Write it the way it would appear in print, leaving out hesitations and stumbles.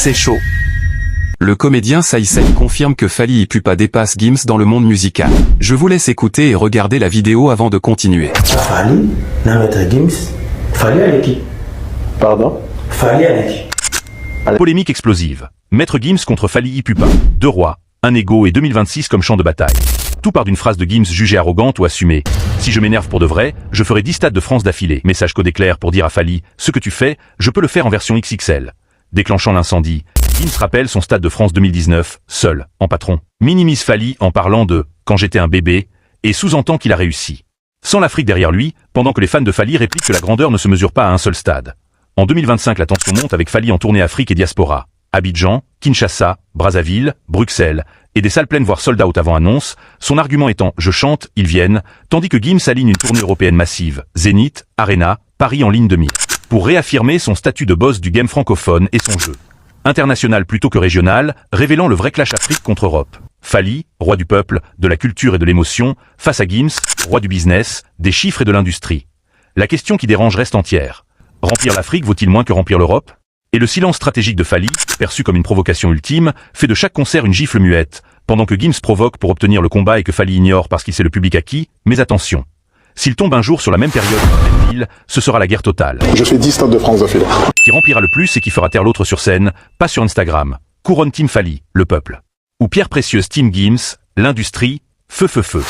C'est chaud. Le comédien Saïd confirme que Fally Ipupa dépasse Gims dans le monde musical. Je vous laisse écouter et regarder la vidéo avant de continuer. Fally, n'a maître Gims, Fally avec qui? Pardon? Fally avec qui? Polémique explosive. Maître Gims contre Fally Ipupa. Deux rois, un ego et 2026 comme champ de bataille. Tout part d'une phrase de Gims jugée arrogante ou assumée. Si je m'énerve pour de vrai, je ferai 10 stades de France d'affilée. Message codé clair pour dire à Fally, ce que tu fais, je peux le faire en version XXL. Déclenchant l'incendie, Gims rappelle son stade de France 2019, seul, en patron. Minimise Fally en parlant de « quand j'étais un bébé » et sous-entend qu'il a réussi. Sans l'Afrique derrière lui, pendant que les fans de Fally répliquent que la grandeur ne se mesure pas à un seul stade. En 2025, la tension monte avec Fally en tournée Afrique et diaspora. Abidjan, Kinshasa, Brazzaville, Bruxelles, et des salles pleines voire sold out avant annonce, son argument étant « je chante, ils viennent », tandis que Gims aligne une tournée européenne massive, Zénith, Arena, Paris en ligne de mire, pour réaffirmer son statut de boss du game francophone et son jeu international plutôt que régional, révélant le vrai clash Afrique contre Europe. Fally, roi du peuple, de la culture et de l'émotion, face à Gims, roi du business, des chiffres et de l'industrie. La question qui dérange reste entière. Remplir l'Afrique vaut-il moins que remplir l'Europe? Et le silence stratégique de Fally, perçu comme une provocation ultime, fait de chaque concert une gifle muette, pendant que Gims provoque pour obtenir le combat et que Fally ignore parce qu'il sait le public acquis, mais attention. S'il tombe un jour sur la même période dans la même ville, ce sera la guerre totale. Je fais 10 stades de France d'affilée. Qui remplira le plus et qui fera taire l'autre sur scène, pas sur Instagram. Couronne Team Fally, le peuple. Ou Pierre Précieuse Team Gims, l'industrie, feu feu feu.